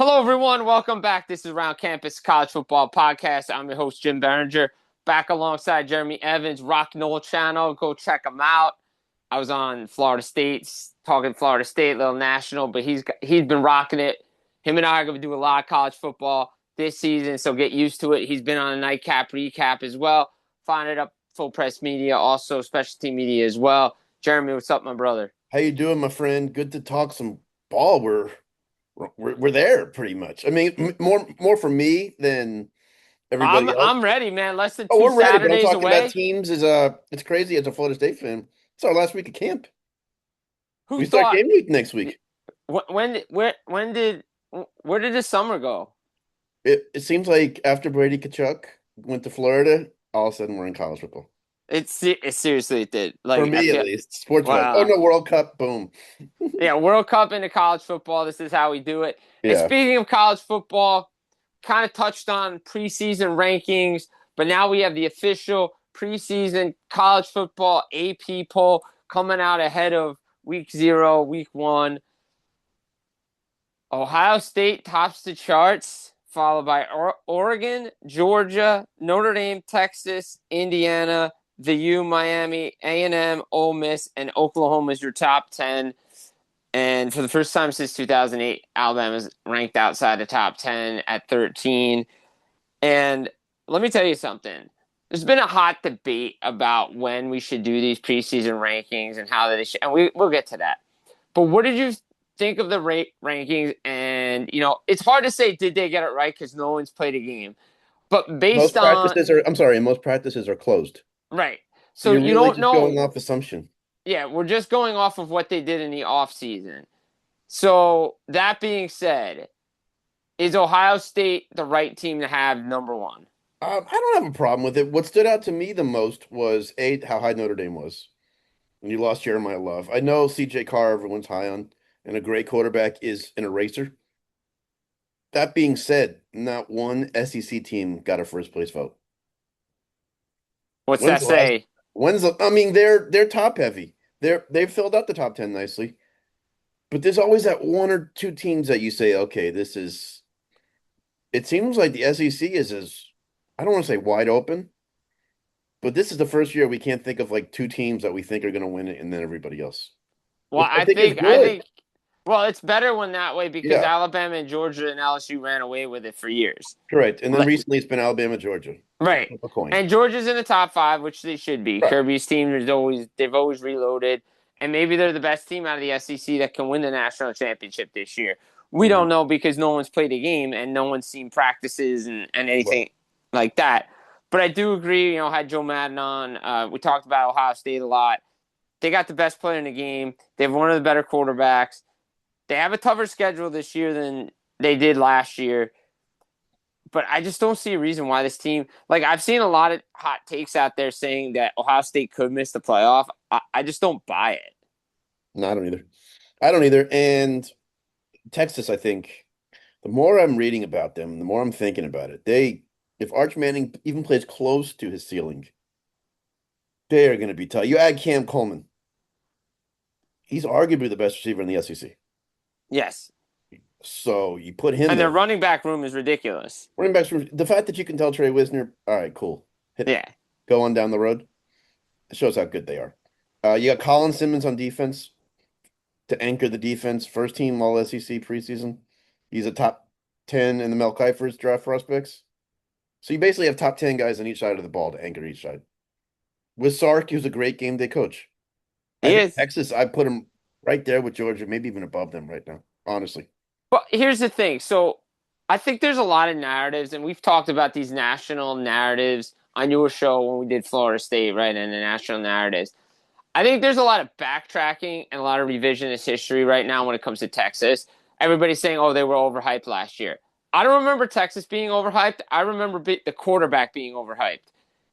Hello, everyone. Welcome back. This is Around Campus College Football Podcast. I'm your host, Jim Biringer, back alongside Jeremy Evans, Rock Knoll channel. Go check him out. I was on Florida State, talking Florida State, little national, but he's been rocking it. Him and I are going to do a lot of college football this season, so get used to it. He's been on a nightcap recap as well. Find it up Full Press Media, also specialty media as well. Jeremy, what's up, my brother? How you doing, my friend? Good to talk some ball. We're there pretty much. I mean, more for me than I'm everybody else. I'm ready, man. Less than Oh, two we're ready, but I'm Saturdays talking about away. teams is it's crazy as a Florida State fan. It's our last week of camp. Who We start thought game week next week. where did the summer go? It seems like after Brady Kachuk went to Florida, all of a sudden we're in college football. It seriously it did. For Like I me at feel least, sports wise. Oh wow. no, World Cup, boom. Yeah, World Cup into college football. This is how we do it. And Yeah. speaking of college football, kind of touched on preseason rankings, but now we have the official preseason college football AP poll coming out ahead of week 0, week 1. Ohio State tops the charts, followed by Oregon, Georgia, Notre Dame, Texas, Indiana, the U, Miami, A&M, Ole Miss, and Oklahoma is your top 10. And for the first time since 2008, Alabama's ranked outside the top 10 at 13. And let me tell you something. There's been a hot debate about when we should do these preseason rankings and how they should, and we'll get to that. But what did you think of the rankings? And it's hard to say did they get it right because no one's played a game. But based Most on practices are, I'm sorry, most practices are closed. right, So so you're you really don't just going know. off assumption. Yeah, we're just going off of what they did in the off season. So that being said, is Ohio State the right team to have number one? I don't have a problem with it. What stood out to me the most was how high Notre Dame was. And you lost Jeremiah Love. I know CJ Carr, everyone's high on, and a great quarterback is an eraser. That being said, not one SEC team got a first place vote. What's When's that the last? say? I mean, they're top heavy. They've filled out the top 10 nicely. But there's always that one or two teams that you say, okay, this is it seems like the SEC is as I don't want to say wide open, but this is the first year we can't think of like two teams that we think are going to win it and then everybody else, Well, which I I think is think I good. think well, it's better when that way because Yeah, Alabama and Georgia and LSU ran away with it for years. correct. And then recently it's been Alabama, Georgia. Right. Flip a coin. And Georgia's in the top 5, which they should be. Right. Kirby's team is always they've always reloaded, and maybe they're the best team out of the SEC that can win the national championship this year. We Mhm. don't know because no one's played a game and no one's seen practices and Right. anything like that. But I do agree. Had Joe Madden on. We talked about Ohio State a lot. They got the best player in the game. They have one of the better quarterbacks. They have a tougher schedule this year than they did last year, but I just don't see a reason why this team. Like I've seen a lot of hot takes out there saying that Ohio State could miss the playoff. I just don't buy it. No, I don't either. I don't either. And Texas, I think the more I'm reading about them, the more I'm thinking about it. If Arch Manning even plays close to his ceiling, they are going to be tough. You add Cam Coleman. He's arguably the best receiver in the SEC. Yes, So you put him and their there. running back room is ridiculous. Running backs, the fact that you can tell Trey Wisner, all right, cool. Yeah, Go on down the road. It shows how good they are. You got Colin Simmons on defense to anchor the defense. First team All SEC preseason. He's a top 10 in the Mel Kiper's draft prospects. So you basically have top 10 guys on each side of the ball to anchor each side. With Sark, he was a great game day coach. I he think is. Texas, I put him right there with Georgia, maybe even above them right now, honestly. But here's the thing. So I think there's a lot of narratives, and we've talked about these national narratives on your show when we did Florida State, right? And the national narratives. I think there's a lot of backtracking and a lot of revisionist history right now when it comes to Texas. Everybody's saying, oh, they were overhyped last year. I don't remember Texas being overhyped. I remember the quarterback being overhyped.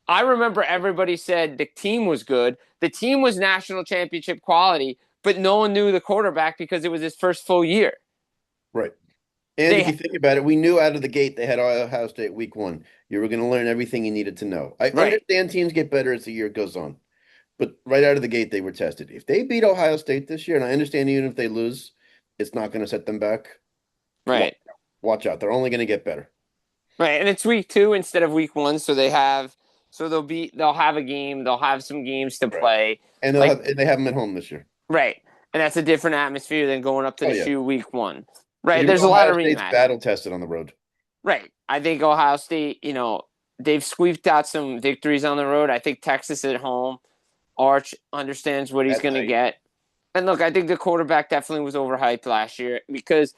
I remember everybody said the team was good. The team was national championship quality, but no one knew the quarterback because it was his first full year. Right. And if you They think about it, we knew out of the gate they had Ohio State week one. You were going to learn everything you needed to know. I right, understand teams get better as the year goes on, but right out of the gate, they were tested. If they beat Ohio State this year, and I understand even if they lose, it's not going to set them back. Why, right. watch out. They're only going to get better. Right, and it's week 2 instead of week 1, so they'll have a game, they'll have some games to Right. play. And Like they have them at home this year. right. And that's a different atmosphere than going up to Oh the yeah. shoe week 1. And Right. even There's a lot Ohio of State's rematch. battle tested on the road. Right. I think Ohio State, they've squeaked out some victories on the road. I think Texas at home, Arch understands what he's At going to night. get. And look, I think the quarterback definitely was overhyped last year because,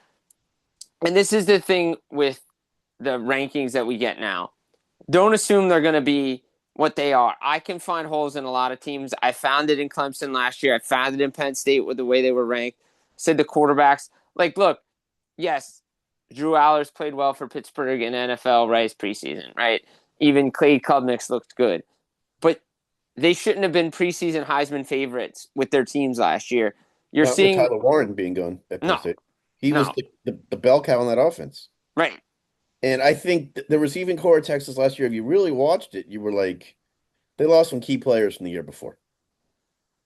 and this is the thing with the rankings that we get now. Don't assume they're going to be what they are. I can find holes in a lot of teams. I found it in Clemson last year. I found it in Penn State with the way they were ranked. Said the quarterbacks, like, look, yes, Drew Allers played well for Pittsburgh in NFL, right? It's preseason, right? Even Clay Klubnik looked good. But they shouldn't have been preseason Heisman favorites with their teams last year. You're Not with seeing, Tyler Warren being gone at Penn no, State. He was no, the bell cow on that offense. right. And I think the receiving core of Texas last year, if you really watched it, you were like, they lost some key players from the year before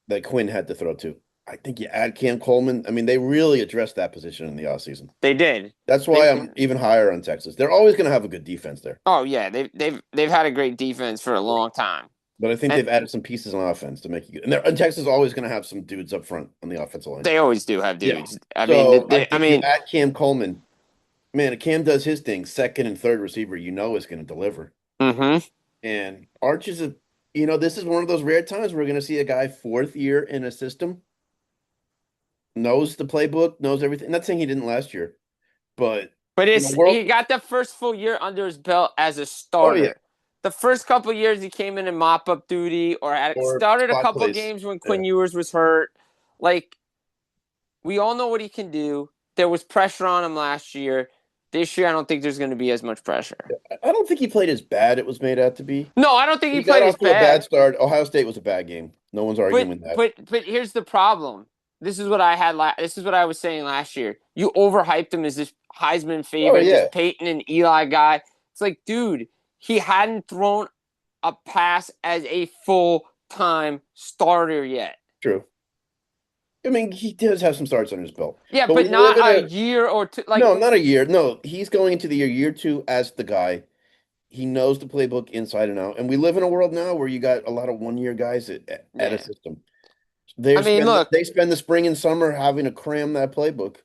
that Quinn had to throw to. I think you add Cam Coleman. I mean, they really addressed that position in the offseason. They did. That's They why I'm even higher on Texas. They're always going to have a good defense there. Oh yeah, they've had a great defense for a long time. But I think And they've added some pieces on offense to make you good. And Texas is always going to have some dudes up front on the offensive line. they always do have Yeah. dudes. I mean, So I I think you mean, add Cam Coleman. Man, if Cam does his thing, second and third receiver, is going to deliver. hmm And Arch is this is one of those rare times where we're going to see a guy fourth year in a system, knows the playbook, knows everything. Not saying he didn't last year, but but world. he got the first full year under his belt as a Oh yeah, starter. The first couple years he came in mop up duty or or started a spot couple plays. games when Yeah, Quinn Ewers was hurt. Like we all know what he can do. There was pressure on him last year. This year, I don't think there's going to be as much pressure. I don't think he played as bad it was made out to be. No, I don't think he He got played as off to a bad bad. start. Ohio State was a bad game. No one's But arguing that. but but here's the problem. This is what I had. This is what I was saying last year. You overhyped him as this Heisman Oh favorite, this yeah, Peyton and Eli guy. It's like, dude, he hadn't thrown a pass as a full time starter yet. true. I mean, he does have some starts under his belt, Yeah, but but we live not in a a year or two. Like, no, not a year. No, he's going into the year two as the guy. He knows the playbook inside and out. And we live in a world now where you got a lot of 1 year guys at a yeah. system. I mean, look, They spend the spring and summer having to cram that playbook.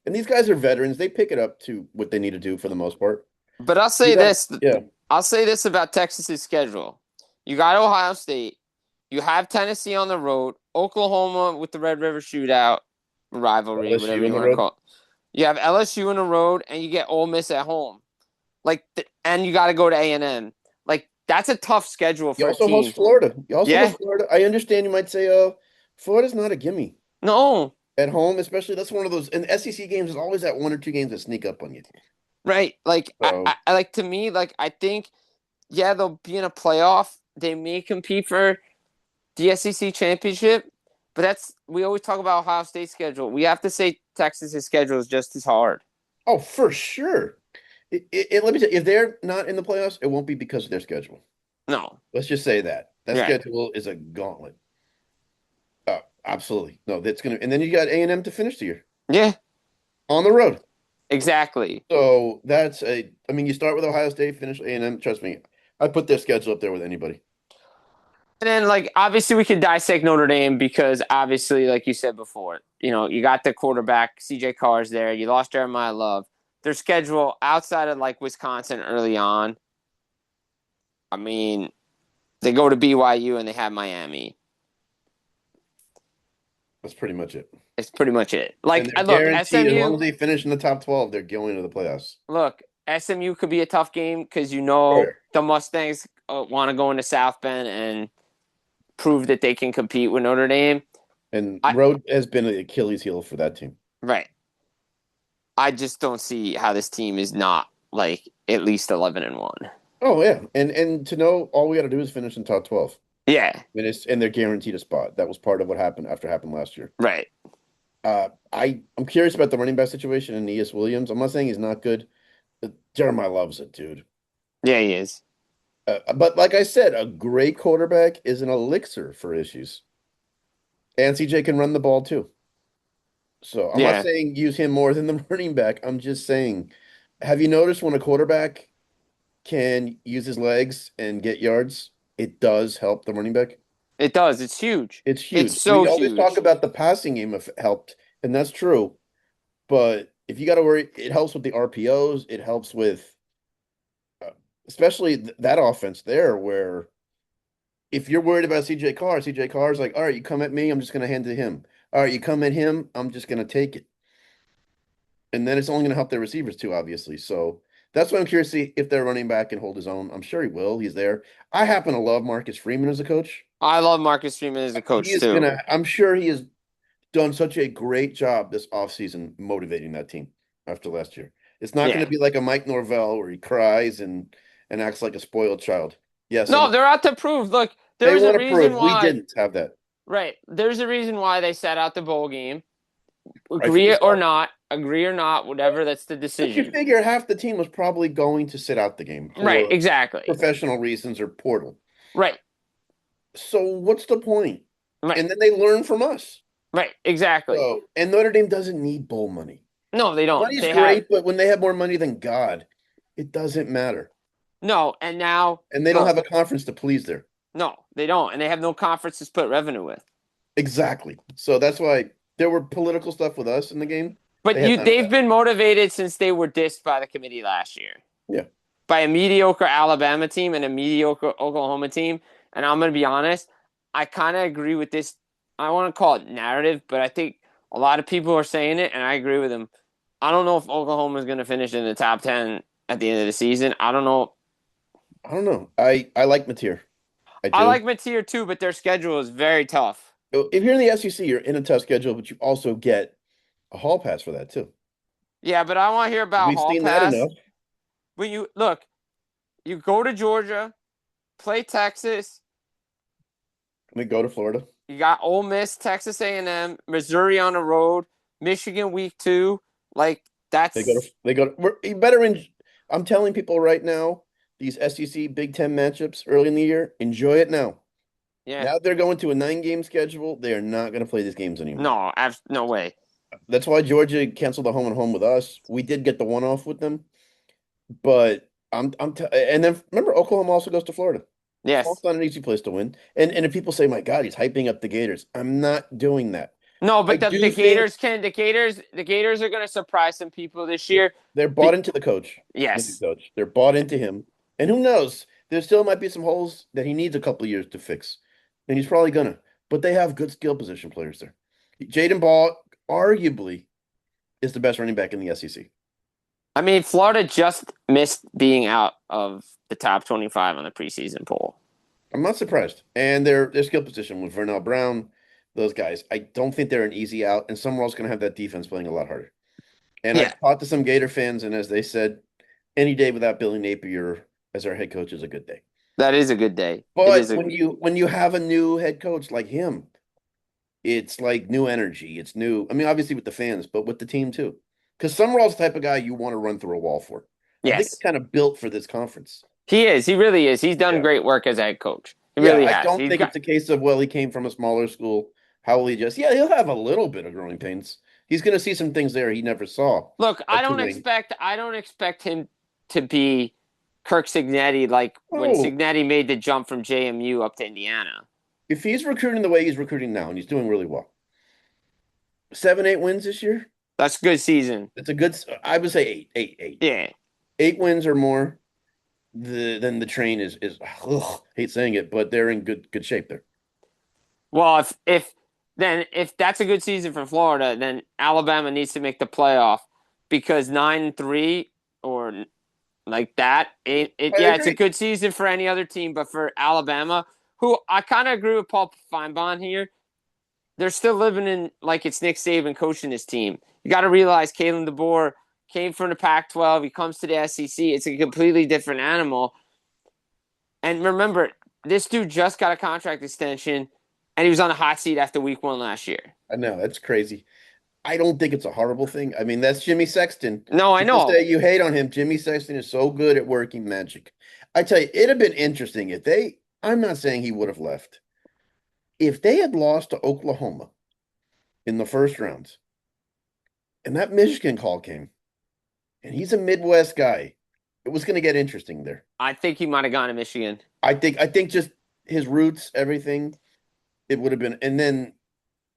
And these guys are veterans. They pick it up to what they need to do for the most part. but I'll You say got this. yeah, I'll say this about Texas's schedule. You got Ohio State. You have Tennessee on the road. Oklahoma with the Red River Shootout rivalry, whatever LSU on you the want to road. call it. You have LSU on the road, and you get Ole Miss at home. And you got to go to A&M. Like that's a tough schedule You for a also host team. Florida. You also Yeah. host Florida. I understand you might say, Florida's not a gimme No. at home, especially that's one of those and SEC games is always that 1 or 2 games that sneak up on you. Right. Like So I like to me, like I think, yeah, they'll be in a playoff. They may compete for the SEC championship, but we always talk about Ohio State schedule. We have to say Texas's schedule is just as hard. oh, for sure. Let me tell you, if they're not in the playoffs, it won't be because of their schedule. No. Let's just say that. That Right. schedule is a gauntlet. Oh, absolutely. No, that's gonna and then you got A&M to finish the year Yeah, on the road. exactly. So I mean, you start with Ohio State, finish A&M. Trust me, I put their schedule up there with anybody. And then, like, obviously, we could dissect Notre Dame because, obviously, like you said before, you got the quarterback, CJ Carr's there. You lost Jeremiah Love. Their schedule outside of, like, Wisconsin early on, I mean, they go to BYU and they have Miami. That's pretty much it. It's pretty much it. And Like, they're look, guaranteed, as long SMU, as they finish in the top 12, they're going to the playoffs. look, SMU could be a tough game because Oh, yeah. the Mustangs want to go into South Bend and prove that they can compete with Notre Dame. And I road has been an Achilles heel for that team. Right. I just don't see how this team is not like at least 11-1. Oh yeah, and to know all we got to do is finish in top 12. Yeah. And they're guaranteed a spot. That was part of what happened last year. Right. I'm curious about the running back situation in E.S. Williams. I'm not saying he's not good. Jeremiah loves it, dude. Yeah, he is. But like I said, a great quarterback is an elixir for issues. And CJ can run the ball too. So I'm not Yeah. saying use him more than the running back. I'm just saying Have you noticed when a quarterback can use his legs and get yards, it does help the running back? It does. It's huge. It's It's huge. so We always talk huge. about the passing game have helped, and that's true. But if you got to worry, it helps with the RPOs. It helps with, uh, especially that offense there, where if you're worried about CJ Carr's like, all right, you come at me, I'm just going to hand it to him. All right, you come at him, I'm just going to take it. And then it's only going to help their receivers too, obviously. So that's why I'm curious to see if their running back can hold his own. I'm sure he will. He's there. I happen to love Marcus Freeman as a coach. I love Marcus Freeman as a He coach is too. gonna, I'm sure he has done such a great job this offseason motivating that team after last year. It's not going Yeah. to be like a Mike Norvell where he cries and acts like a spoiled child. Yes, No, they're out to prove. Look, they there's a want to reason prove we why. didn't have that. Right. There's a reason why they sat out the bowl game. Rightfully so. Agree or not, whatever, that's the But you decision. figure half the team was probably going to sit out the game Right, for exactly. professional reasons or portal. Right, So what's the point? right, And then they learn from us. right, exactly. So, and Notre Dame doesn't need bowl money. No, they don't. Money's They have great, but when they have more money than God, it doesn't matter. no, and now And they don't look, have a conference to please there. no, they don't, and they have no conference to split revenue with. Exactly. So that's why there were political stuff with us in the game. But They had you, none of they've that. been motivated since they were dissed by the committee last year Yeah. by a mediocre Alabama team and a mediocre Oklahoma team. And I'm gonna be honest, I kind of agree with this. I want to call it narrative, but I think a lot of people are saying it, and I agree with them. I don't know if Oklahoma is going to finish in the top 10 at the end of the season. I don't know. I don't know. I like Mateer. I I do. like Mateer too, but their schedule is very tough. If you're in the SEC, you're in a tough schedule, but you also get a hall pass for that too. Yeah, but I want to hear about We've Hall seen that Pass. enough. When you look, you go to Georgia, play Texas. We go to Florida. You got Ole Miss, Texas A&M, Missouri on the road, Michigan week 2. Like that's They go to, we're you better in I'm telling people right now, these SEC Big Ten matchups early in the year, enjoy it now. yeah. Now they're going to a 9 game schedule. They are not going to play these games anymore. No, no way. That's why Georgia canceled the home and home with us. We did get the one off with them, but and then remember Oklahoma also goes to Florida. Yes. Florida's not an easy place to win. And if people say, "My God, he's hyping up the Gators," I'm not doing that. No, I but do think the Gators are going to surprise some people this year. they're bought Be, into the new yes. coach. They're bought into him. And who knows? There still might be some holes that he needs a couple of years to fix. And he's probably gonna. But they have good skill position players there. Jaden Ball arguably is the best running back in the SEC. I mean, Florida just missed being out of the top 25 on the preseason poll. I'm not surprised. And their skill position with Vernell Brown, those guys, I don't think they're an easy out. And Summerall's gonna have that defense playing a lot harder. And Yeah, I've talked to some Gator fans, and as they said, any day without Billy Napier as our head coach is a good day. that is a good day. It is But a when you have a new head coach like him, it's like new energy. It's new. I mean, obviously with the fans, but with the team too. Because Summerall's the type of guy you want to run through a wall for. I think he's yes. kind of built for this conference. He is. He really is. He's done Yeah. great work as a head coach. He Yeah, really I has. don't He's think got it's a case of, well, he came from a smaller school. How will he just? Yeah, he'll have a little bit of growing pains. He's going to see some things there he never saw Look, at Tulane. I don't expect him to be Kirk Signetti like when Oh, Signetti made the jump from JMU up to Indiana. if he's recruiting the way he's recruiting now, and he's doing really well, 7, 8 wins this year. That's a good season. It's a good. I would say eight. Yeah. 8 wins or more. Then the train is ugh, hate saying it, but they're in good shape there. Well, if that's a good season for Florida, then Alabama needs to make the playoff because 9-3 or like that, I yeah, it's a agree. good season for any other team, but for Alabama, who I kind of agree with Paul Feinbaum here, they're still living in like it's Nick Saban coaching this team. You got to realize Kalen DeBoer came from the Pac-12. He comes to the SEC. It's a completely different animal. And remember, this dude just got a contract extension, and he was on the hot seat after week 1 last year. I know that's crazy. I don't think it's a horrible thing. I mean, that's Jimmy Sexton. No, I People say know. you hate on him. Jimmy Sexton is so good at working magic. I tell you, it'd have been interesting if they. I'm not saying he would have left. If they had lost to Oklahoma in the first round, and that Michigan call came. and he's a Midwest guy. It was going to get interesting there. I think he might have gone to Michigan. I think just his roots, everything, it would have been, and then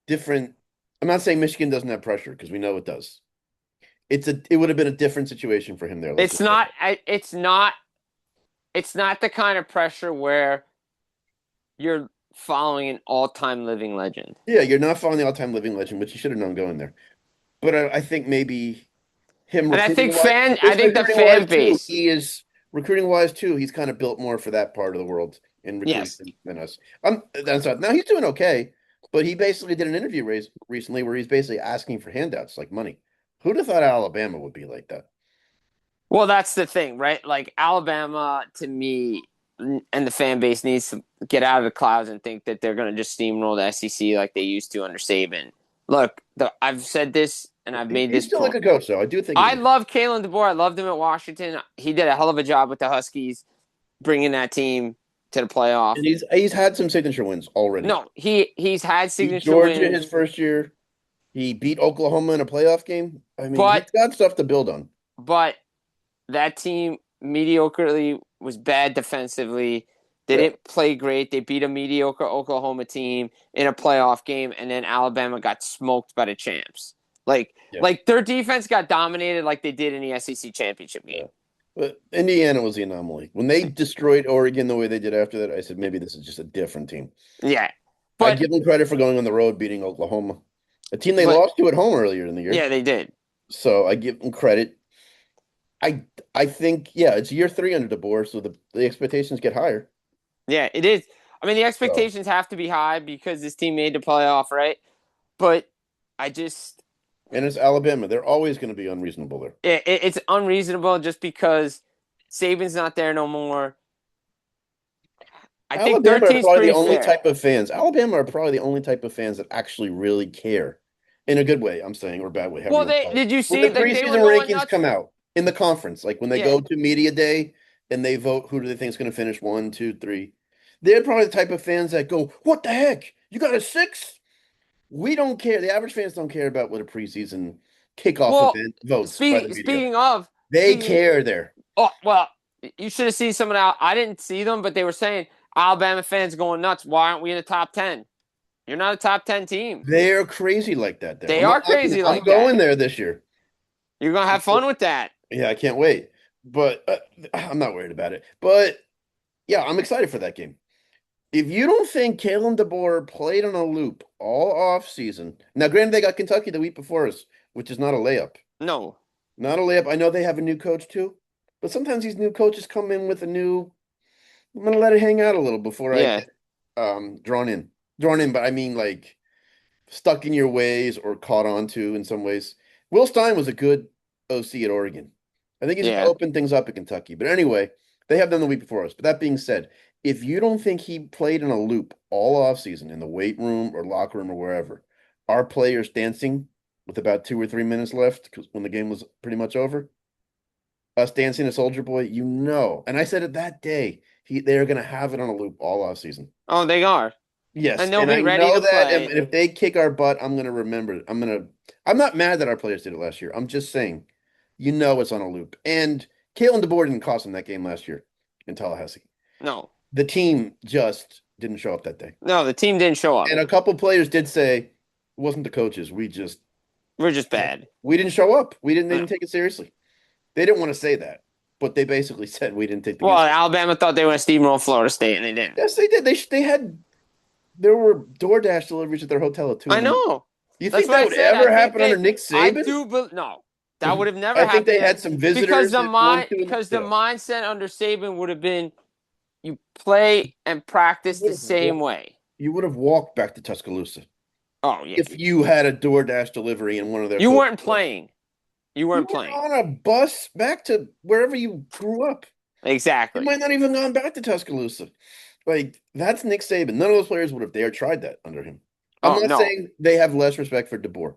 different. I'm not saying Michigan doesn't have pressure because we know it does. It would have been a different situation for him there. Let's It's just say not. that. It's not. It's not the kind of pressure where you're following an all-time living legend. Yeah, you're not following the all-time living legend, which you should have known going there. But I think maybe him And recruiting wise, I his think the recruiting wise fan too. base, He is recruiting wise too. He's kind of built more for that part of the world in recruiting yes. than us. That's not, now he's doing okay, but he basically did an interview recently where he's basically asking for handouts like money. Who'd have thought Alabama would be like that? Well, that's the thing, right? Like Alabama, to me, and the fan base needs to get out of the clouds and think that they're going to just steamroll the SEC like they used to under Saban. Look, I've said this and I've made He's this still a point. good coach, though. I do think he's I a good. love Kalen DeBoer. I loved him at Washington. He did a hell of a job with the Huskies, bringing that team to the playoff. And he's had some signature wins already. No, he's had Beat signature Georgia his wins, first year. He beat Oklahoma in a playoff game. I mean, but he's got stuff to build on. but that team mediocrely was bad defensively. They Yeah, didn't play great. They beat a mediocre Oklahoma team in a playoff game, and then Alabama got smoked by the champs. Like yeah, like their defense got dominated like they did in the SEC championship yeah. game. But Indiana was the anomaly. When they destroyed Oregon the way they did after that, I said maybe this is just a different team. Yeah, I but give them credit for going on the road, beating Oklahoma, a team they but lost to at home earlier in the year. yeah, they did. So I give them credit. I think yeah, it's year three under DeBoer, so the expectations get higher. Yeah, it is. I mean, the So expectations have to be high because this team made the playoff, right? But I just and it's Alabama. They're always going to be unreasonable there. it's unreasonable just because Saban's not there no more. I think Alabama are 13 is probably the pretty only fair. type of fans. Alabama are probably the only type of fans that actually really care. In a good way, I'm saying, or a bad way, however Well, you want to they call it. did you When the see like they were preseason going rankings nuts? come out in the conference, like when they Yeah. go to media day and they vote who do they think is going to finish one, two, three, they're probably the type of fans that go, "What the heck? You got a six?" We don't care. The average fans don't care about what a preseason kickoff Well, event votes by the media. They speaking care there. oh well, you should have seen some of that. I didn't see them, but they were saying Alabama fans going nuts. Why aren't we in the top 10? You're not a top 10 team. They're crazy like that there. They I'm not are knocking it. crazy I'm like going that. there this year. You're gonna have fun with that. Yeah, I can't wait. But I'm not worried about it. But yeah, I'm excited for that game. If you don't think Kalen DeBoer played on a loop all off season, now granted they got Kentucky the week before us, which is not a layup. No. Not a layup. I know they have a new coach too, but sometimes these new coaches come in with a new. I'm gonna let it hang out a little before I Yeah. get drawn in. Drawn in, but I mean like stuck in your ways or caught on to in some ways. Will Stein was a good OC at Oregon. I think he's going to Yeah. open things up at Kentucky. But anyway, they have them the week before us. But that being said, if you don't think he played in a loop all offseason in the weight room or locker room or wherever, our players dancing with about 2 or 3 minutes left because when the game was pretty much over, us dancing a Soldier Boy, you know. And I said it that day. They're going to have it on a loop all offseason. Oh, they are. Yes, And they'll and be I ready know to that, and play. if they kick our butt, I'm gonna remember it. I'm not mad that our players did it last year. I'm just saying, you know, it's on a loop. And Kalen DeBoer didn't cost them that game last year in Tallahassee. No. The team just didn't show up that day, No, the team didn't show up. and a couple players did say it wasn't the coaches. We're just bad. We didn't show up. They No. didn't take it seriously. They didn't want to say that, but they basically said we didn't take the game Well, seriously. Alabama thought they were going to steamroll Florida State, and they didn't. Yes, they did. They had there were DoorDash deliveries at their hotel at 2 I in the morning. know. You That's think why that I would said I ever think happen under they. Nick I Saban? do. No, that would have never I think happened they there had some because visitors at 1, 2 in the yeah. mindset under Saban would have been you play and You practice would the have same walked, way. you would have walked back to Tuscaloosa Oh yeah, if you had a DoorDash delivery in one of their you coaches' weren't hotels. playing. You You weren't were playing on a bus back to wherever you grew up. You exactly. might not even gone back to Tuscaloosa. Like that's Nick Saban. None of those players would have dared tried that under him. I'm Oh not no, saying they have less respect for DeBoer.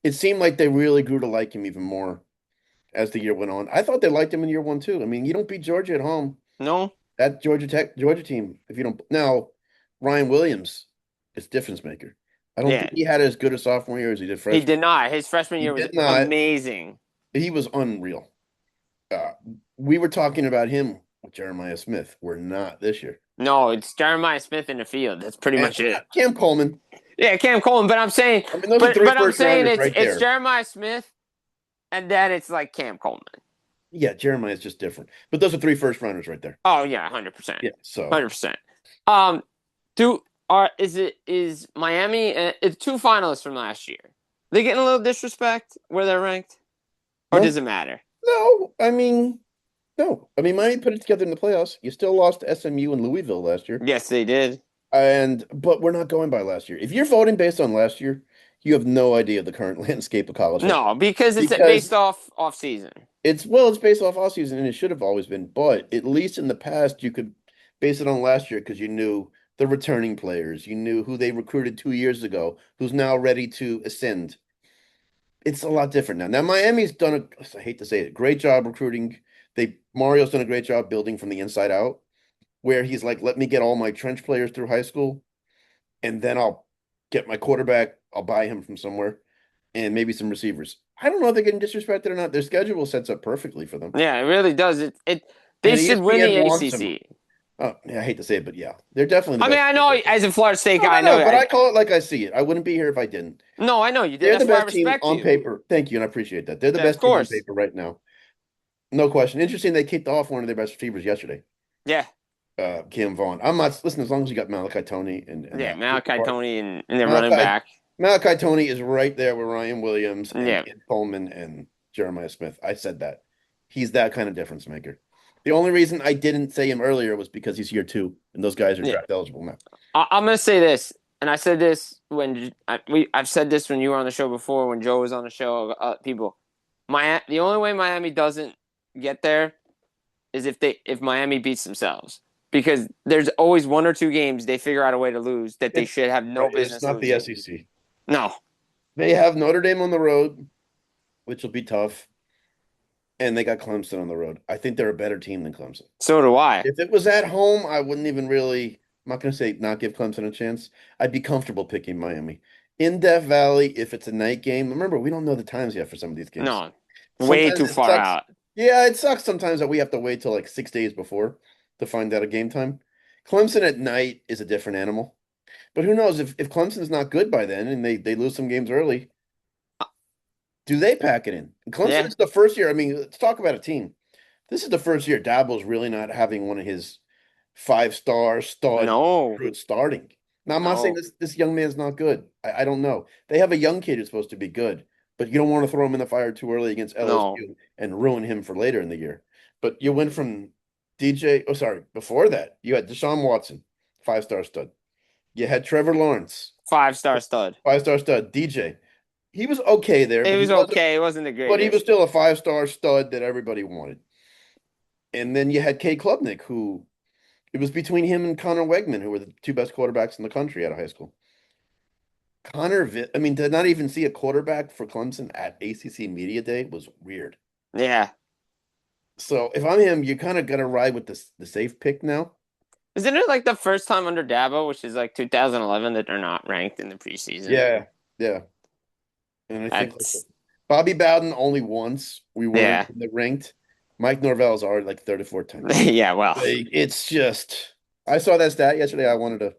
It seemed like they really grew to like him even more as the year went on. I thought they liked him in year one too. I mean, you don't beat Georgia at home. no, That Georgia team, if you don't now, Ryan Williams is difference maker. I don't yeah, think he had as good a sophomore year as he did he freshman. did not. His freshman He year was did not. amazing. He was unreal. Uh, we were talking about him with Jeremiah Smith. We're not this year. No, it's Jeremiah Smith in the field. That's pretty And much it. Cam Coleman. Yeah, Cam Coleman. But I'm saying, I mean, those are three but I'm first saying rounders right it's there. Jeremiah Smith, and then it's like Cam Coleman. Yeah, Jeremiah's just different. But those are three first rounders right there. Oh yeah, 100%, Yeah. So 100%. Um, do are is Miami? It's two finalists from last year. They getting a little disrespect where they're ranked, or no, does it matter? no. I mean, no. I mean, Miami put it together in the playoffs. You still lost to SMU and Louisville last year. Yes, they did. But we're not going by last year. If you're voting based on last year, you have no idea of the current landscape of college football No, because it's because based off season. it's based off all season and it should have always been. But at least in the past, you could base it on last year because you knew the returning players, you knew who they recruited 2 years ago, who's now ready to ascend. It's a lot different now. Now Miami's done I hate to say it, great job recruiting. Mario's done a great job building from the inside out, where he's like, let me get all my trench players through high school and then I'll get my quarterback. I'll buy him from somewhere and maybe some receivers. I don't know if they're getting disrespected or not. Their schedule sets up perfectly for them. Yeah, it really does. It they And should win ESPN the wants them. ACC. Oh, yeah, I hate to say it, but yeah, they're definitely the I mean, best I team know right there. as a Florida State No, guy, no, I know. no, but I call it like I see it. I wouldn't be here if I didn't. No, I know you did. They're the That's why I best team respect on you. paper. Thank you, and I appreciate that. They're the Yeah, of best team on course. paper right now. No question. Interesting, they kicked off one of their best receivers yesterday, Yeah, Cam Vaughn. I'm not listen as long as you got Malachi Tony and yeah. that. Malachi Tony and the running Malachi back. Malachi Tony is right there with Ryan Williams and Yeah, Ian Coleman and Jeremiah Smith. I said that. He's that kind of difference maker. The only reason I didn't say him earlier was because he's year two, and those guys are yeah. draft eligible now. I'm gonna say this, and I said this when I've said this when you were on the show before, when Joe was on the show. People, the only way Miami doesn't get there is if Miami beats themselves, because there's always one or two games they figure out a way to lose that they It's should have no right. It's business not the losing. SEC. No, They have Notre Dame on the road, which will be tough, and they got Clemson on the road. I think they're a better team than Clemson. so do I. If it was at home, I wouldn't even really. I'm not going to say not give Clemson a chance. I'd be comfortable picking Miami. In Death Valley, if it's a night game, remember we don't know the times yet for some of these games. No, way Sometimes too it far sucks. out. Yeah, it sucks sometimes that we have to wait till like 6 days before to find out a game time. Clemson at night is a different animal. But who knows if Clemson's not good by then and they lose some games early, do they pack it in? And Clemson Yeah, is the first year. I mean, let's talk about a team. This is the first year Dabo's really not having one of his five-star stud no, recruits starting. Now, I'm not saying no, this young man's not good. I don't know. They have a young kid who's supposed to be good, but you don't want to throw him in the fire too early against no. LSU and ruin him for later in the year. But you went from DJ, oh, sorry, before that, you had Deshaun Watson, five-star stud. You had Trevor Lawrence, 5-star stud. five-star stud. DJ, he was okay there, It but was okay. It wasn't the he was greatest. still a five-star stud that everybody wanted. And then you had Kay Klubnik, who it was between him and Connor Wegman, who were the two best quarterbacks in the country out of high school. I mean, to not even see a quarterback for Clemson at ACC Media Day was weird. Yeah. So if I'm him, you kind of got to ride with the safe pick now. Isn't it like the first time under Dabo, which is like 2011, that they're not ranked in the preseason? Yeah, yeah. And I think like That's Bobby Bowden only once we weren't yeah, in the ranked. Mike Norvell's already like 34 times. yeah. Well, It's just I saw that stat yesterday. I wanted to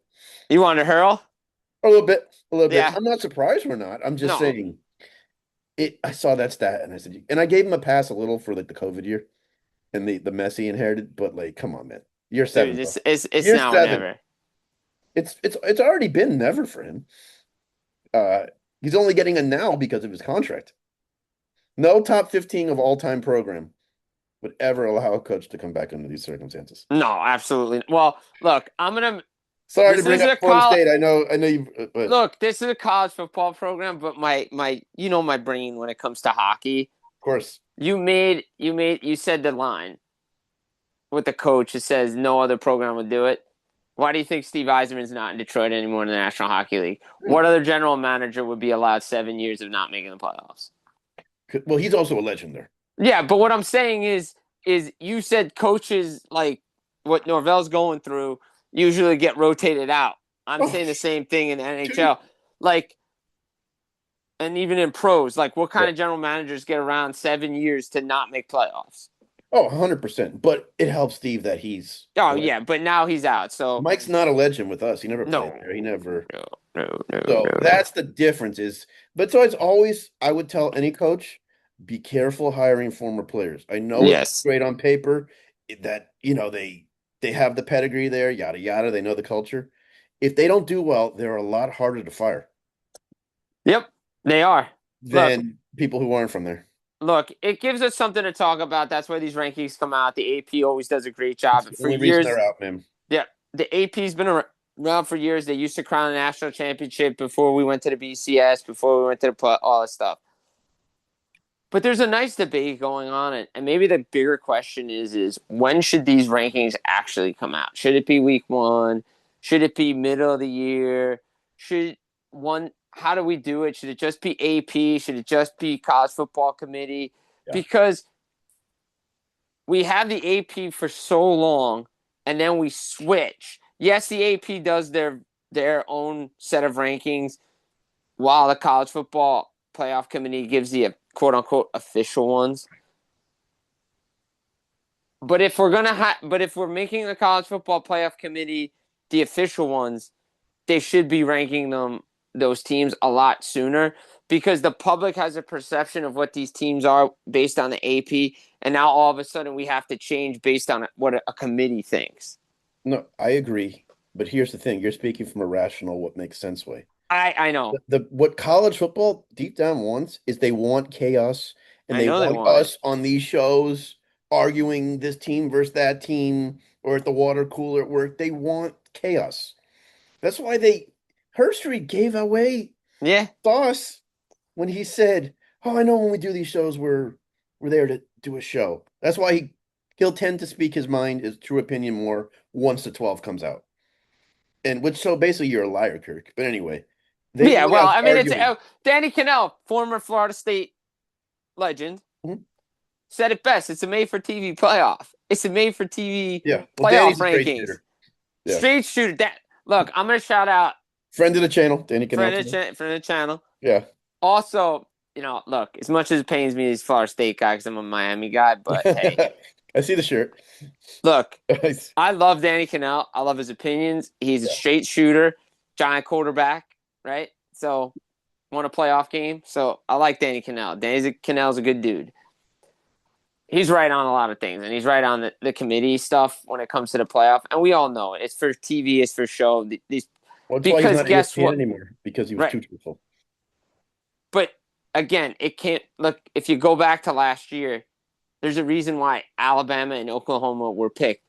you want to hurl? a little bit, a little bit. Yeah. I'm not surprised we're not. I'm just No, saying it. I saw that stat and I said, and I gave him a pass a little for like the COVID year and the Messi inherited, but like, come on, man. Year dude, seven, bro. it's Year now or seven. never. It's already been never for him. Uh, he's only getting a now because of his contract. No top 15 of all time program would ever allow a coach to come back under these circumstances. No, absolutely. Well, look, I'm gonna. Sorry to This bring is up a Florida college. State. I know you, but of Look, this is a college football program, but my my brain when it comes to hockey. course, You said the line with the coach. It says no other program would do it. Why do you think Steve Eiserman's not in Detroit anymore in the National Hockey League? What other general manager would be allowed 7 years of not making the playoffs? well, he's also a legend there. Yeah, but what I'm saying is you said coaches like what Norvell's going through usually get rotated out. I'm Oh, saying the same thing in the two. NHL. Like, and even in pros, like what kind Yeah. of general managers get around 7 years to not make playoffs? Oh, 100%. But it helps Steve that he's Oh a yeah, legend. but now he's out. So Mike's not a legend with us. He never played no, there. He never. no, no, no, So no. that's the difference is, but so it's always, I would tell any coach, be careful hiring former players. I know it looks Yes. great on paper that, they have the pedigree there, yada, yada. They know the culture. If they don't do well, they're a lot harder to fire Yep, they are. Look, than people who aren't from there. look, it gives us something to talk about. That's why these rankings come out. The AP always does a great That's job. the For only reason years, they're out, man. yeah, the AP's been around for years. They used to crown a national championship before we went to the BCS, before we went to the all this stuff. But there's a nice debate going on, and maybe the bigger question is when should these rankings actually come out? Should it be week one? Should it be middle of the year? Should one? How do we do it? Should it just be AP? Should it just be College Football Committee? Yeah. Because we have the AP for so long, and then we switch. Yes, the AP does their own set of rankings, while the College Football Playoff Committee gives the quote unquote official ones. But if we're making the College Football Playoff Committee the official ones, they should be ranking those teams a lot sooner because the public has a perception of what these teams are based on the AP, and now all of a sudden we have to change based on what a committee thinks. No, I agree. But here's the thing. You're speaking from a rational, what makes sense way. I know, What college football deep down wants is they want chaos and I they know they want want it. us on these shows arguing this team versus that team or at the water cooler at work. They want chaos. That's why Herstreet gave away Yeah, sauce when he said, "Oh, I know when we do these shows, we're there to do a show." That's why he'll tend to speak his mind, his true opinion more once the 12 comes out. And which so basically you're a liar, Kirk. But anyway, they yeah. want Well, us I mean, it's arguing. Danny Cannell, former Florida State legend, Mhm. said it best. It's a made for TV playoff. It's a made for TV Yeah. Well, playoff Danny's a straight rankings. shooter. Yeah. Straight shooter. That look, I'm gonna shout out Friend of the channel, Danny friend Cannell. of the channel. Yeah. Also, look, as much as it pains me, he's Florida State guy because I'm a Miami guy. But hey, I see the shirt. look, Nice. I love Danny Cannell. I love his opinions. He's a Yeah. straight shooter, giant quarterback, right? So won a playoff game. So I like Danny Cannell. Cannell's a good dude. He's right on a lot of things, and he's right on the committee stuff when it comes to the playoff. And we all know it. It's for TV, it's for show. These Well, that's why he's because not at guess ESPN what? anymore because he was Right. too truthful. But again, it can't look if you go back to last year, there's a reason why Alabama and Oklahoma were picked.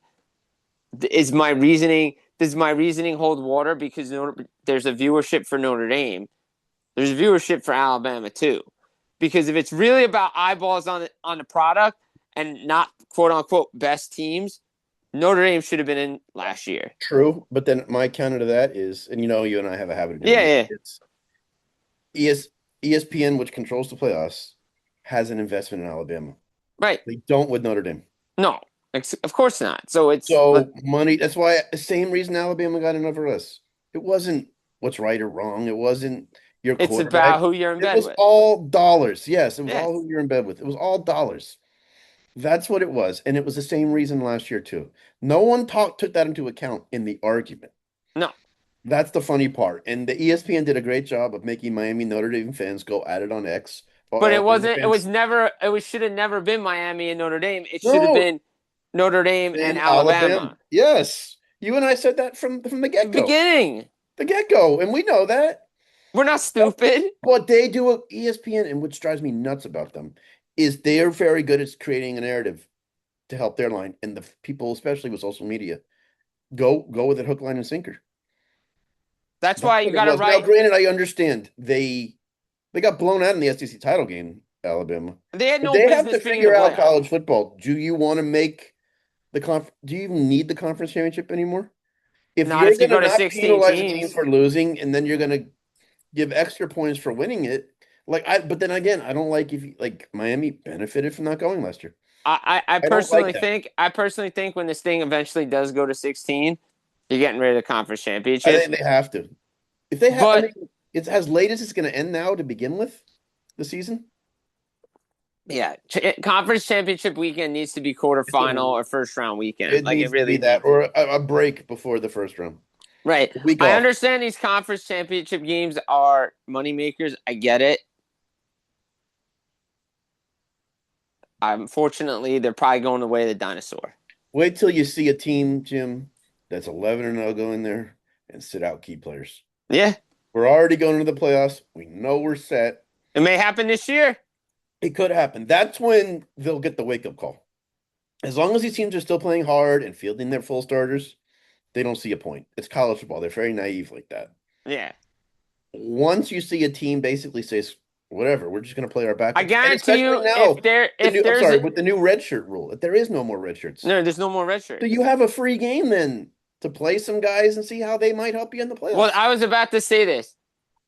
Is my reasoning does my reasoning hold water because there's a viewership for Notre Dame. There's a viewership for Alabama too. Because if it's really about eyeballs on the product and not quote unquote best teams, Notre Dame should have been in last year. True, but then my counter to that is, and you and I have a habit of doing Yeah, this. yeah. It's ESPN, which controls the playoffs, has an investment in Alabama. Right. They don't with Notre Dame. No. Of course not. So it's So money, that's why the same reason Alabama got another list. It wasn't what's right or wrong. It wasn't your it's about quarterback. who you're in It bed was with. all dollars. Yes, it was all Yes. who you're in bed with. It was all dollars. That's what it was. And it was the same reason last year too. No one took that into account in the argument. No. That's the funny part. And the ESPN did a great job of making Miami Notre Dame fans go at it on X But or it on wasn't. It OnlyFans. was never. It was should have never been Miami and Notre Dame. It should have No, been Notre Dame and in Alabama. Alabama. Yes. You and I said that from the The get-go. beginning. The get-go, and we know that. We're not stupid. What they do at ESPN, and which drives me nuts about them, is they're very good at creating a narrative to help their line, and the people, especially with social media, go with it hook, line, and sinker. That's That's why you what it got to was. Now, write. granted, I understand they got blown out in the SEC title game, Alabama, They had but no they have to business being in the figure out playoff. college football. Do you want to make the Do you even need the conference championship anymore? If Not you're if you going to go to not 16 penalize a team teams. for losing, and then you're going to give extra points for winning it. But then again, I don't like if like Miami benefited from not going last year. I I don't like personally that. think. I personally think when this thing eventually does go to 16, you're getting rid of the conference I championship. think they have to. If they have, I But mean, it's as late as it's going to end now to begin with the season. Yeah, conference championship weekend needs to be It's quarterfinal a, or first round weekend. it Like it needs to really be that needs. or a break before the first round. Right. A week I off. understand these conference championship games are money makers. I get it. Unfortunately, they're probably going the way of the dinosaur. Wait till you see a team, Jim, that's 11-0 go in there and sit out key players. Yeah, We're already going into the playoffs. We know we're set. it may happen this year. It could happen. That's when they'll get the wake-up call. As long as these teams are still playing hard and fielding their full starters, they don't see a point. It's college football. They're very naive like that. Yeah. Once you see a team basically says, whatever, we're just going to play our I backups. And guarantee especially you, now, if I'm there's sorry, a with the new red shirt rule, if there is no more red shirts. no, there's no more red So shirts. you have a free game then to play some guys and see how they might help you in the Well, playoffs. I was about to say this.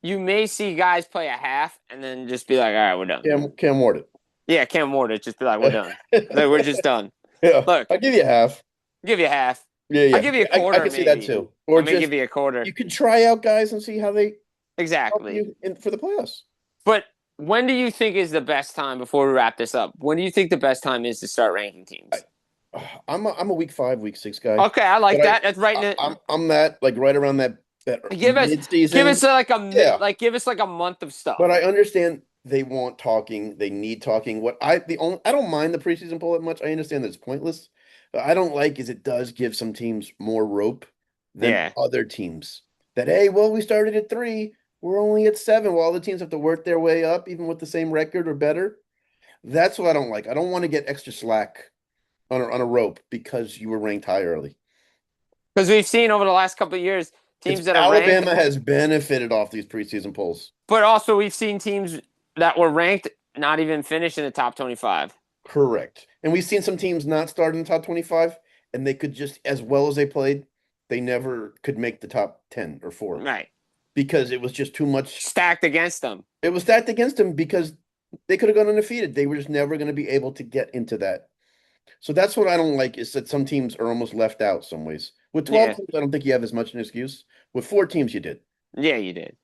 You may see guys play a half and then just be like, all right, we're done. Cam Ward Yeah, Cam Ward just be like, we're done. it. Like, we're just done. Yeah, Look, I'll give you half. I'll give you half. Yeah, I'll yeah. give you a I quarter, can see that maybe. too. I Or may just give you a quarter. you can try out guys and see how they help Exactly. you for the playoffs. But when do you think is the best time before we wrap this up? When do you think the best time is to start ranking I, teams? I'm a week 5, week 6 guy, Okay, I like but that. That's right in it. I'm that like right around that Give us mid season. Yeah, give us like a month of but stuff. I understand they want talking, they need talking. I don't mind the preseason poll that much. I understand that it's pointless. But I don't like is it does give some teams more rope than Yeah. other teams. That hey, well, we started at 3, we're only at 7. While all the teams have to work their way up, even with the same record or better. That's what I don't like. I don't want to get extra slack on a rope because you were ranked high early. Because we've seen over the last couple of years It's teams that are ranked, Alabama has benefited off these preseason polls. but also we've seen teams that were ranked not even finish in the top 25. Correct. And we've seen some teams not start in the top 25, and they could just, as well as they played, they never could make the top 10 or 4 Right. because it was just too much. Stacked against them. It was stacked against them because they could have gone undefeated. They were just never going to be able to get into that. So that's what I don't like is that some teams are almost left out some ways. With 12 Yeah. teams, I don't think you have as much an excuse. With 4 teams, you did. Yeah, you did.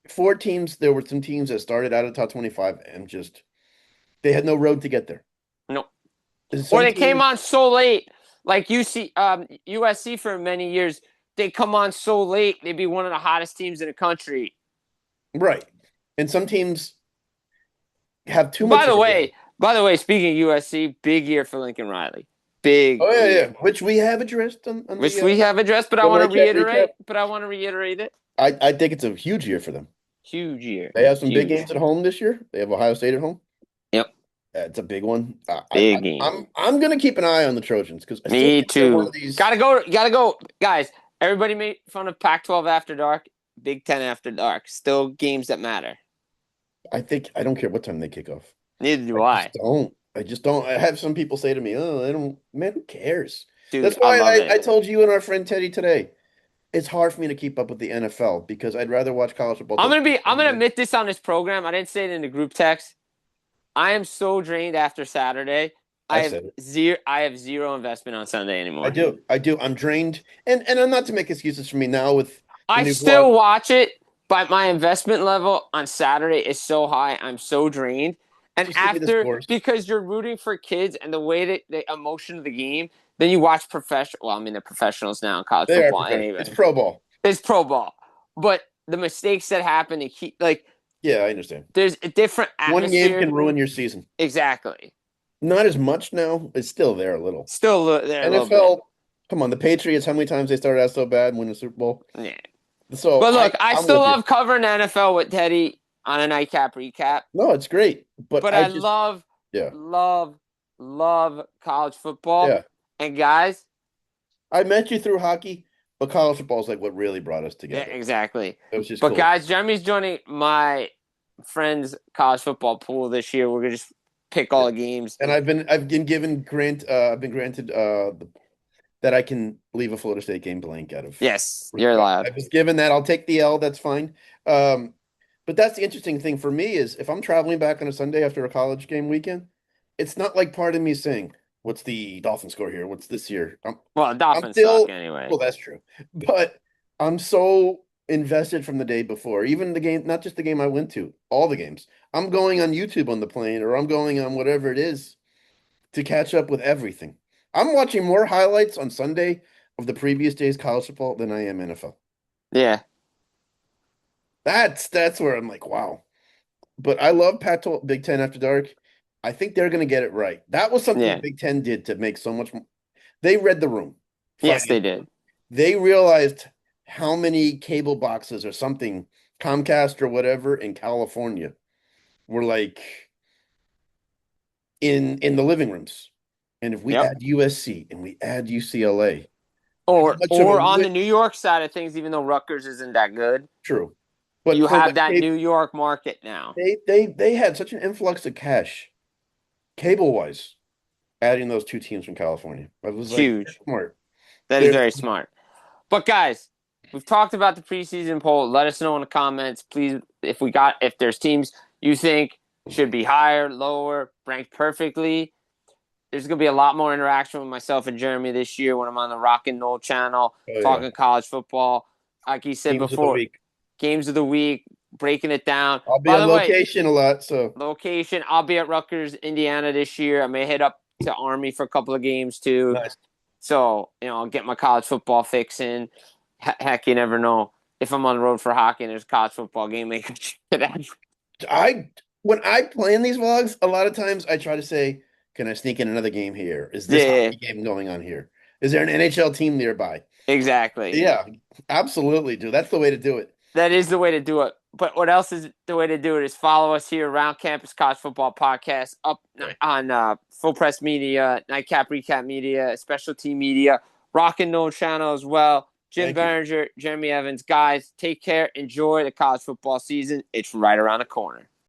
4 teams, there were some teams that started out of the top 25 and just they had no road to get there. No. And Or some they came teams, on so late. Like USC for many years, they come on so late. They'd be one of the hottest teams in the country. right. And some teams have too By much the air. way, by the way, speaking of USC, big year for Lincoln Riley. Big Oh yeah, yeah. year. Which we have addressed on Which we have addressed, but I the want to nightcap recap. reiterate. But I want to reiterate it. I think it's a huge year for them. Huge year. They have some big Huge. games at home this year. They have Ohio State at home. Yep. It's a big one. Big game. I'm gonna keep an eye on the Trojans because I still Me think they're one too. of these. Gotta go. Gotta go, guys. Everybody made fun of Pac-12 after dark, Big Ten after dark. Still games that matter. I think I don't care what time they kick off. Neither I do just I, don't. I just don't. I have some people say to me, "Oh, I don't." Man, who cares? dude. That's I why love I it. told you and our friend Teddy today. It's hard for me to keep up with the NFL because I'd rather watch college football till I'm gonna 3 admit this on this program. I didn't say it in the group text. I am so drained after Saturday. I said it. I have zero investment on Sunday I anymore. do. I do. I'm drained. And I'm not to make excuses for me now with the I new blog. still watch it, but my investment level on Saturday is so high. I'm so drained. And Just give me the after, scores. because you're rooting for kids and the way that the emotion of the game, then you watch professional. Well, I mean, they're professionals now in college They are football professional. It's anyway. pro ball. It's pro ball, but the mistakes that happen, to keep like Yeah, I understand. there's a different One game atmosphere. can ruin your season. Exactly. Not as much now. It's still there a little. Still there a little bit. NFL, come on, the Patriots, how many times they started out so bad and win the Super Bowl? Yeah. So But look, I I'm still with you. love covering the NFL with Teddy on a nightcap recap. No, it's great. But But I I just yeah. love college football. Yeah. And guys, I met you through hockey, but college football is like what really brought us yeah, together. exactly. It was just But cool. guys, Jeremy's joining my friend's college football pool this year. We're gonna just pick all the games. And I've been granted that I can leave a Florida State game blank out of Yes, you're respect. allowed. I was given that. I'll take the L. That's fine. But that's the interesting thing for me is if I'm traveling back on a Sunday after a college game weekend, it's not like part of me saying, "What's the Dolphin score here? What's this here?" Well, I'm Dolphins suck still anyway. well, that's true, but I'm so invested from the day before. Even the game, not just the game I went to, all the games. I'm going on YouTube on the plane, or I'm going on whatever it is to catch up with everything. I'm watching more highlights on Sunday of the previous day's college football than I am NFL. Yeah, That's where I'm like, wow. But I love Big Ten After Dark. I think they're going to get it right. That was something the yeah, Big Ten did to make so much. They read the room yes, they financially. did. They realized how many cable boxes or something, Comcast or whatever in California were like in the living rooms. And if we Yep. add USC and we add UCLA, how Or much of a or on the win? New York side of things, even though Rutgers isn't that good, True. you But for the have that cable, New York market now. they had such an influx of cash, cable wise, adding those two teams from California. I was It's like, they're huge. smart. That is They're very smart. But guys, we've talked about the preseason poll. Let us know in the comments, please, if there's teams you think should be higher, lower, ranked perfectly. There's gonna be a lot more interaction with myself and Jeremy this year when I'm on the Rock and Roll channel oh yeah. talking college football. Like you said Teams of the before, week. games of the week, breaking it down. I'll be By on the way, location a lot, so location, I'll be at Rutgers, Indiana this year. I may head up to Army for a couple of games too. nice. So, I'll get my college football fix in. Heck, you never know. If I'm on the road for hockey and there's a college football game, make it. I when I plan these vlogs, a lot of times I try to say, can I sneak in another game here? Is this Yeah, hockey game going on here? Is there an NHL team nearby? exactly. Yeah, absolutely, dude. That's the way to do it. That is the way to do it. But what else is the way to do it is follow us here around Campus College Football Podcast up Okay. on Full Press Media, Nightcap Recap Media, Specialty Media, Rock and Roll Channel as well. Jim Thank you. Biringer, Jeremy Evans. Guys, take care. Enjoy the college football season. It's right around the corner.